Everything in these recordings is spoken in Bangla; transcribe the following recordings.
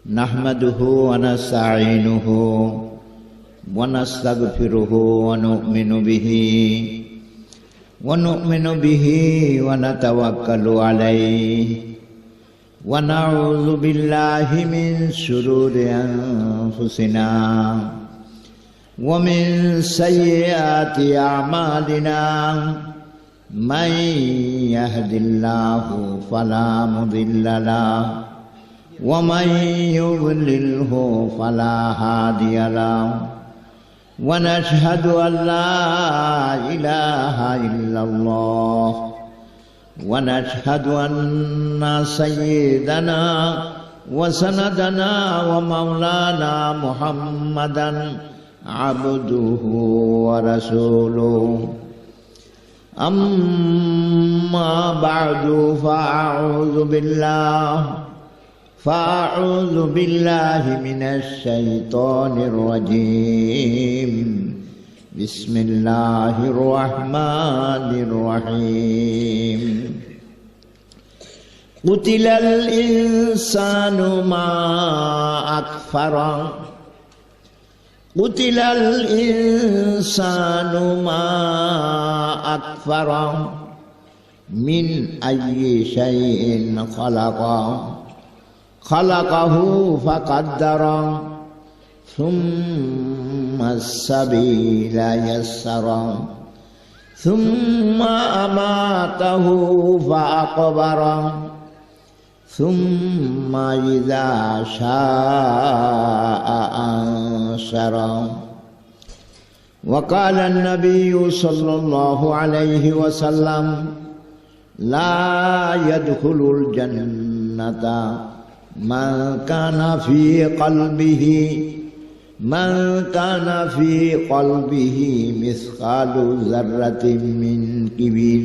नहमदुहु व नस्तईनुहु व नस्तगफिरुहु व नु'मिनु बिही व नतवक्कलु अलैहि व नऊज़ु बिल्लाहि मिन शुरूरि अनफुसिना व मिन सय्यिआति अअमालिना मन यहदिल्लाहु फला मुदिल्ल लहु व मन युद्लिल्हु फला हादिय लहु व नशहदु अन ला इलाहा इल्लल्लाह व नशहदु अन्ना सय्यिदना व सनदना व मौलाना मुहम्मदन अब्दुहु व रसूलुहु अम्मा बअदु फ़अऊज़ु बिल्लाहि मिनश शैतानिर रजीम बिस्मिल्लाहिर रहमानिर रहीम क़ुतिलल इंसानु मा अकफ़रा क़ुतिलल इंसानु मा अकफ़रा मिन अय्यि शैइन ख़लक़हु फ़क़द्दरा सुम्मा अस्सबीला यस्सरा सुम्मा अमातहु फ़अक़बरा सुम्मा इज़ा शाअ अंशरा वक़ाल अन्नबिय्यु सल्लल्लाहु अलैहि वसल्लम ला यदखुलुल जन्नता मन काना फ़ी क़ल्बिही मिस्क़ालु ज़र्रतिन मिन किबिर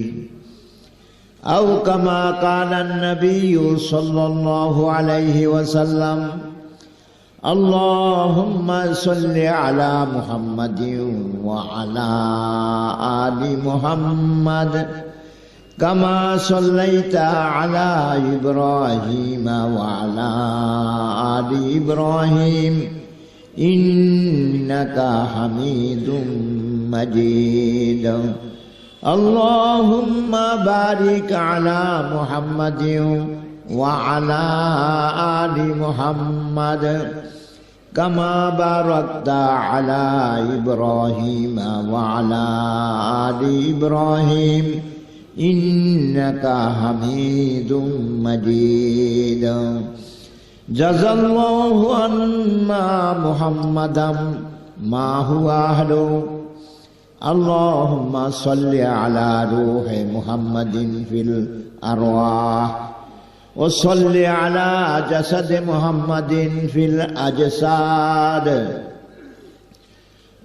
औ कमा क़ाला अन्नबिय्यु सल्लल्लाहु अलैहि वसल्लम अल्लाहुम्मा सल्लि अला मुहम्मदिन व अला आलि मुहम्मद कमा सल्लैता अला इब्राहीम व अला आलि इब्राहीम इन्नका हमीदुम मजीद अल्लाहुम्मा बारिक अला मुहम्मदिन व अला आलि मुहम्मद कमा बारकता अला इब्राहीम व अला आलि इब्राहीम इन्नका हमीदुम मजीद जज़ल्लाहु अन्ना मुहम्मदम मा हुवा अहलु अल्लाहुम्मा सल्लि अला रूहि मुहम्मदिन फिल अरवाह व सल्लि अला जसद मुहम्मदिन फिल अजसाद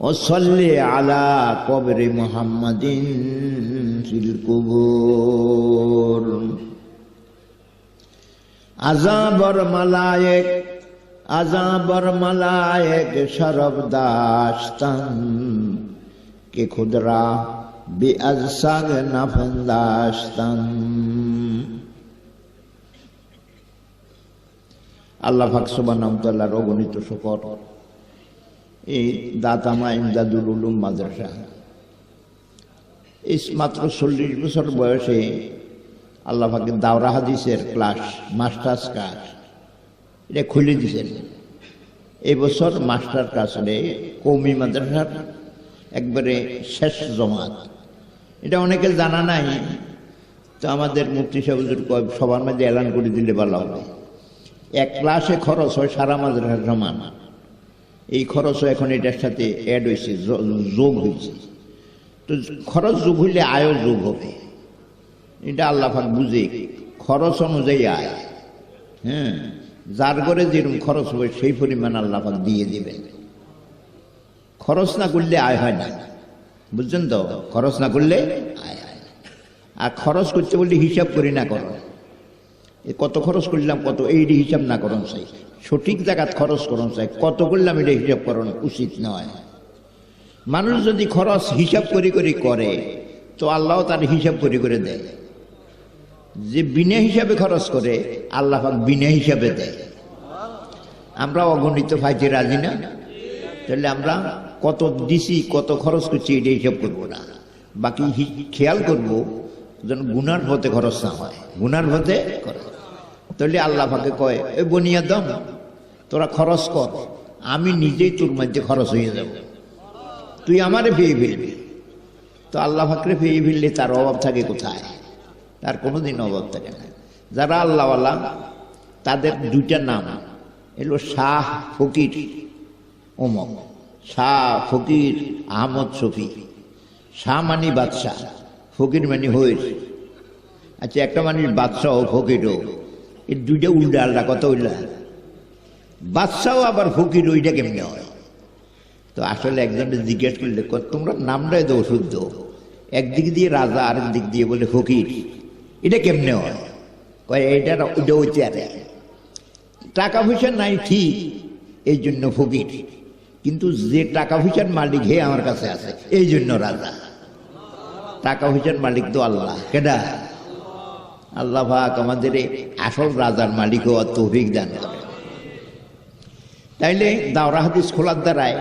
व सल्लि अला क़ब्रि मुहम्मदिन फिल कुबूर अज़ाबर मलाइक शरब दाश्तन के खुदरा बेअज़साग नफ़न दाश्तन আল্লাহ পাক সুবহানাহু ওয়া তাআলার অগণিত শুকর। এই দাতামা ইমদাদুল উলুম মাদ্রাসা এই মাত্র 40 বছর বয়সে আল্লাহ পাকের দাওরা হাদিসের ক্লাস মাস্টার্স ক্লাস এটা খুলে দিয়েছেন। এই বছর মাস্টার ক্লাসে কওমি মাদ্রাসার একবারে শেষ জমাত। এটা অনেকে জানা নাই, তো আমাদের মুফতি সাহেব হুজুর সবার মধ্যে এলান করে দিলে ভালো হবে। এক ক্লাসে খরচ হয় সারা মাদ্রাসার সমান। এই খরচও এখন এটার সাথে অ্যাড হয়েছে, যোগ হয়েছে। তো খরচ যোগ হইলে আয়ও যোগ হবে। এটা আল্লাহ পাক বুঝে খরচ অনুযায়ী আয়। হ্যাঁ, যার ঘরে যেরকম খরচ হবে সেই পরিমাণ আল্লাহ পাক দিয়ে দিবেন। খরচ না করলে আয় হয় না, বুঝছেন তো? খরচ না করলে আয় হয়। আর খরচ করতে বললে হিসাব করি না করো, কত খরচ করলাম কত, এইটি হিসাব না করুন চাই। সঠিক জায়গাত খরচ করুন চাই, কত করলাম এটা হিসাব করুন উচিত নয়। মানুষ যদি খরচ হিসাব করি করে তো আল্লাহ তার হিসাব করে দেয়। যে বিনা হিসাবে খরচ করে আল্লাহ পাক বিনা হিসাবে দেয়। আমরা অগণিত পাইতে রাজি না? তাহলে আমরা কত দিছি, কত খরচ করছি এটা হিসাব করবো না, বাকি খেয়াল করবো যেন গুনার পথে খরচ না হয়, গুনার পথে খরচ। তাহলে আল্লাহ পাকে কয়, এ বনিয়াদম তোরা খরচ কর, আমি নিজেই তোর মধ্যে খরচ হয়ে যাব, তুই আমারে পেয়ে ফেলবি। তো আল্লাহ পাকরে পেয়ে ফেললে তার অভাব থাকে কোথায়? তার কোনোদিন অভাব থাকে না। যারা আল্লাহওয়ালা তাদের দুইটা নাম এলো শাহ ফকির ওমর, শাহ ফকির আহমদ শফি। শাহ মানি বাদশাহ, ফকির মানি হইর। আচ্ছা, একটা মানি বাদশাহ ও ফকিরও, এই দুইটা উল্টা আল্লাহ কথা উল্লা। বাদশাহ আবার ফকির, ওইটা কেমনি হয়? তো আসলে একজনের জিজ্ঞেস করলে, তোমরা নামটাই তো অশুদ্ধ, একদিক দিয়ে রাজা আরেক দিক দিয়ে বলে ফকির, এটা কেমনে হয়? কয় এটা ওইটা হচ্ছে, আরে টাকা পয়সা নাই ঠিক, এই জন্য ফকির, কিন্তু যে টাকা পয়সার মালিক হে আমার কাছে আছে, এই জন্য রাজা। টাকা পয়সার মালিক তো আল্লাহ, কেডা? আল্লাহ পাক আমাদের আসল রাজার মালিক হওয়ার তৌফিক দান করে। তাইলে দাওরা হাদিস খোলার দ্বারায়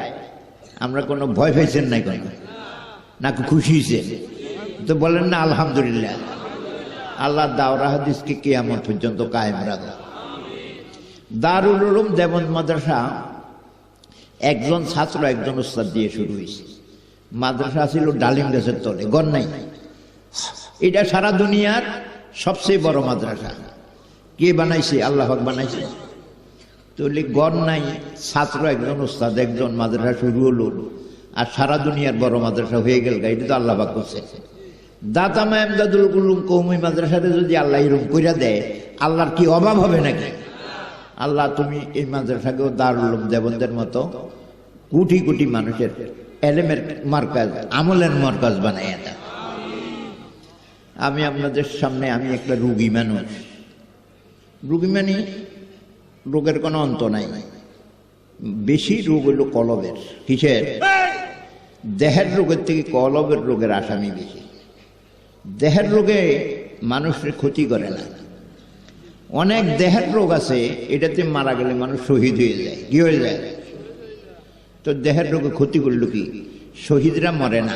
আমরা কোনো ভয় পাইছেন নাই, কোনো নাকি খুশি হয়েছেন? তো বলেন না আলহামদুলিল্লাহ। আল্লাহ দাওরা হাদিসকে কিয়ামত পর্যন্ত কায়েম রাখা। দারুল উলুম দেওবন্দ মাদ্রাসা একজন ছাত্র একজন উস্তাদ দিয়ে শুরু হয়েছে। মাদ্রাসা ছিল ডালিম গাছের তলে, গড় নাই। এটা সারা দুনিয়ার সবচেয়ে বড় মাদ্রাসা। কে বানাইছে? আল্লাহ পাক বানাইছে। তাহলে গড় নাই, ছাত্র একজন উস্তাদ একজন, মাদ্রাসা শুরু হলো, আর সারা দুনিয়ার বড় মাদ্রাসা হয়ে গেল। এটা তো আল্লাহ পাক করছে। দাতা মাহমুদুল উলুম কওমি মাদ্রাসাতে যদি আল্লাহ এরকম কইরা দেয়, আল্লাহর কি অভাব হবে নাকি? আল্লাহ তুমি এই মাদ্রাসাকেও দারুল উলুম দেওবন্দের মতো কোটি কোটি মানুষের এলেমের মার্কাজ, আমলের মার্কাজ বানাইয়া দেয়। আমি আপনাদের সামনে, আমি একটা রুগী মানুষ। রুগী মানে রোগের কোনো অন্ত নাই। বেশি রোগ হইল কলবের। কিসের? দেহের রোগের থেকে কলবের রোগের আসামি বেশি। দেহের রোগে মানুষের ক্ষতি করে না। অনেক দেহের রোগ আছে, এটাতে মারা গেলে মানুষ শহীদ হয়ে যায়। কি হয়ে যায়? তো দেহের রোগে ক্ষতি করলো কি? শহীদরা মরে না,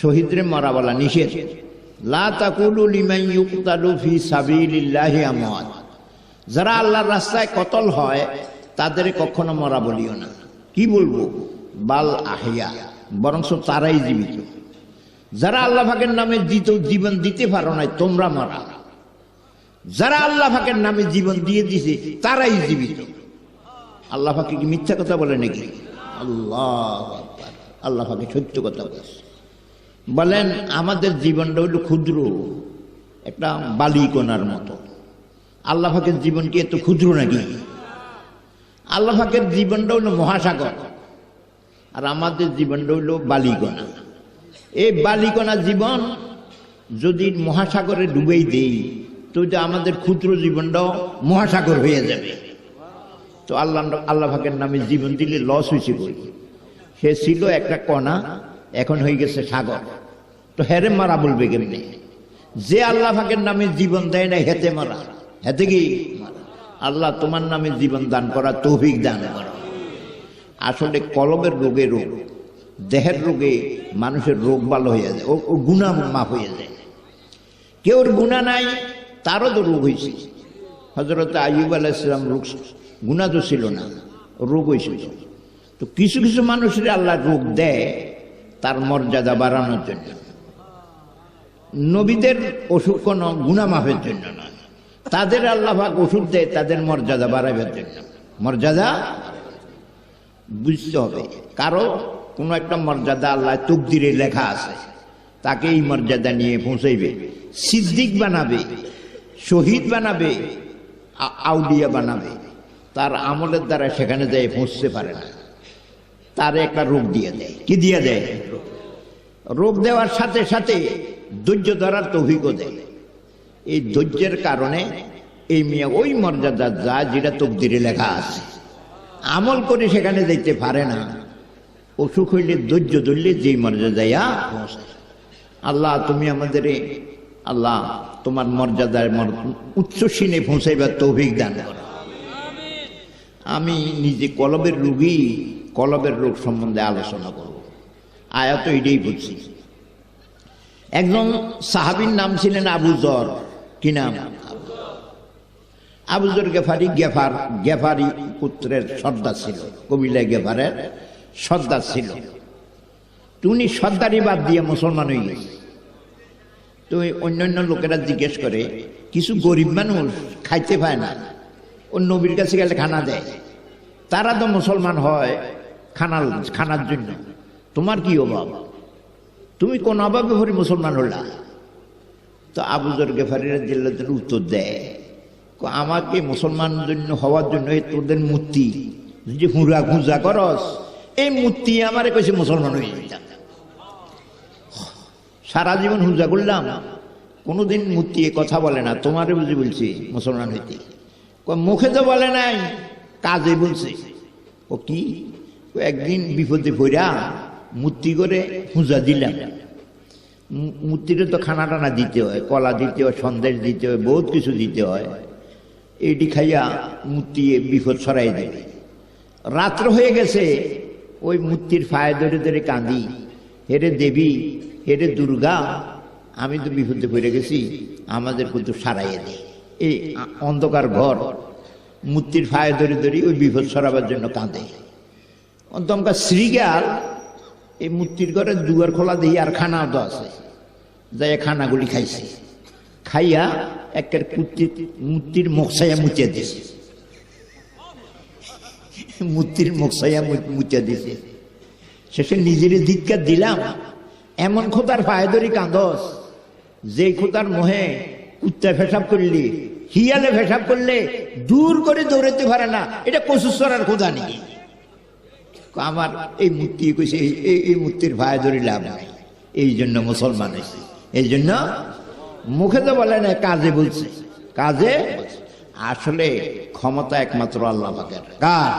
শহীদরে মরা বলা নিষেধ। লা তাকুলু লিমান ইউকতালু ফি সাবিলিল্লাহি আমওয়াত। যারা আল্লাহর রাস্তায় কতল হয় তাদের কখনো মরা বলিও না। কি বলবো? বাল আহিয়া, বরং তারাই জীবিত। যারা আল্লাহ পাকের নামে জীবন দিতে পারো নাই, তোমরা মরা। যারা আল্লাহ পাকের নামে জীবন দিয়ে দিছে তারাই জীবিত। আল্লাহ পাকে কি মিথ্যা কথা বলে নাকি? আল্লাহ আকবার, আল্লাহ পাকে সত্য কথা বলেছে। বলেন আমাদের জীবনটা হইল ক্ষুদ্র, একটা বালিকণার মতো। আল্লাহ পাকের জীবন কি এত ক্ষুদ্র নাকি? আল্লাহ পাকের জীবনটা হইল মহাসাগর, আর আমাদের জীবনটা হইল বালিকণা। এই বালিকণা জীবন যদি মহাসাগরে ডুবেই দেই, তো আমাদের ক্ষুদ্র জীবনটাও মহাসাগর হয়ে যাবে। তো আল্লাহ পাকের নামে জীবন দিলে লস হয়েছে বই। সে ছিল একটা কণা, এখন হয়ে গেছে সাগর। তো হেরে মারা বলবে কেমনি? যে আল্লাহ পাকের নামে জীবন দেয় না, হেতে মারা। হেতে কি? আল্লাহ তোমার নামে জীবন দান করা তৌফিক দান করো। আসলে কলবের রোগে রোগ, দেহের রোগে মানুষের রোগ ভালো হয়ে যায়, ও গুনাহ মাফ হয়ে যায়। কেউর গুনাহ নাই, তারও তো রোগ হয়েছে। হযরত আইয়ুব আলাইহিস সালাম রোগ, গুনাহ তো ছিল না, রোগ হয়েছিল। তো কিছু কিছু মানুষের আল্লাহ রোগ দেয় তার মর্যাদা বাড়ানোর জন্য। নবীদের অসুখ কোনো গুনাহ মাফের জন্য নয়, তাদের আল্লাহ পাক ওষুধ দেয় তাদের মর্যাদা বাড়াবার জন্য। মর্যাদা বুঝতে হবে, কারো কোনো একটা মর্যাদা আল্লাহ তকদিরে লেখা আছে, তাকে এই মর্যাদা নিয়ে পৌঁছাইবে। সিদ্দিক বানাবে, শহীদ বানাবে, আউলিয়া বানাবে, তার আমলের দ্বারা সেখানে যায় পৌঁছতে পারে না। তার একটা রোগ দিয়ে দেয়। কি দিয়ে দেয়? রোগ দেওয়ার সাথে সাথে ধৈর্য ধরার তৌফিকও দেয়। এই ধৈর্যের কারণে এই মিয়া ওই মর্যাদা যা, যেটা তকদিরে লেখা আছে, আমল করে সেখানে যেতে পারে না। অসুখ হইলে ধৈর্য ধরলে যেই মর্যাদায় পৌঁছায়। আল্লাহ তুমি আমাদের, আল্লাহ তোমার মর্যাদার উচ্চ সিনে পৌঁছাইবার তৌফিক দান করো। আমি নিজে কলবের রোগী, কলবের রোগ সম্বন্ধে আলোচনা করব। আয়াত এটাই বুঝছি। একজন সাহাবীর নাম ছিলেন আবু যর। কি নাম? আবু যর গেফারি। গেফারি পুত্রের সর্দার ছিল, কবিলা গেফারের সর্দার ছিল। উনি সর্দারি বাদ দিয়ে মুসলমান হয়ে গেছে। তো অন্যান্য লোকেরা জিজ্ঞেস করে, কিছু গরিব মানুষ খাইতে পায় না, ও নবীর কাছে গেলে খানা দেয়, তারা তো মুসলমান হয় খানার জন্য, তোমার কি অভাব? তুমি কোন অভাবে ভরে মুসলমান হলা? তো আবু যর গেফারিরা জিল্লাদের উত্তর দেয়, আমাকে মুসলমান জন্য হওয়ার জন্য তোদের মূর্তি যে হুঁড়া খুঁজা করস, এই মূর্তি আমারে কইছে মুসলমান হয়ে যেতাম। সারা জীবন হুজা করলাম, কোনোদিন মূর্তি এ কথা বলে না, তোমারে বুঝি বলছি মুসলমান হইতে। মুখে তো বলে নাই, কাজে বলছে। ও কি? একদিন বিপদে পড়া মূর্তি করে হুজা দিলাম। মূর্তিটা তো খানা টানা দিতে হয়, কলা দিতে হয়, সন্দেশ দিতে হয়, বহুত কিছু দিতে হয়। এইটি খাইয়া মূর্তি বিপদ ছড়াই দেবে। রাত্র হয়ে গেছে, ওই মূর্তির ফায়ে ধরে ধরে কাঁদি, হেরে দেবী, হেরে দুর্গা, আমি তো বিপদে পড়ে গেছি, আমাদের কিন্তু সারাইয়ে দে। এই অন্ধকার ঘর, মূর্তির ফায়ে ধরে ধরে ওই বিপদ ছড়াবার জন্য কাঁদে। দমকা শ্রীগাল এই মূর্তির ঘরে দুয়ার খোলা দিয়ে আর খানাও তো আছে, যাই খানাগুলি খাইছে। খাইয়া একের মূর্তির মুখসাইয়া মুচিয়া দিছে, মূর্তির মুখসাইয়া মুচিয়া দিছে। শেষে নিজের ধিক্কার দিলাম, এমন খোদার পায়ে ধরি কাঁদস, যে খোদার মোহে কুত্তা ফেসাব করলি, হিয়ালে ফেসাব করলে দূর করে দৌড়াতে পারে না, এটা কচুসরার খোদা নেই। আমার এই মূর্তি কইছে, এই মূর্তির পায়ে ধরি লাভ নাই, এই জন্য মুসলমান হয়েছে। এই জন্য মুখে তো বলে না, কাজে বলছে। কাজে আসলে ক্ষমতা একমাত্র আল্লাহ পাকের। কার?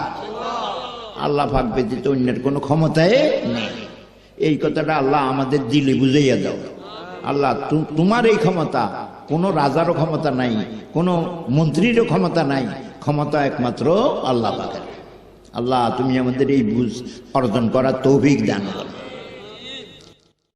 আল্লাহ পাক ব্যতীত অন্যের কোনো ক্ষমতাই নেই। এই কথাটা আল্লাহ আমাদের দিলে বুঝাইয়া দাও। আল্লাহ তোমার এই ক্ষমতা, কোনো রাজারও ক্ষমতা নাই, কোনো মন্ত্রীরও ক্ষমতা নাই, ক্ষমতা একমাত্র আল্লাহ পাকের। আল্লাহ তুমি আমাদের এই বুঝ অর্জন করার তৌফিক দান করো।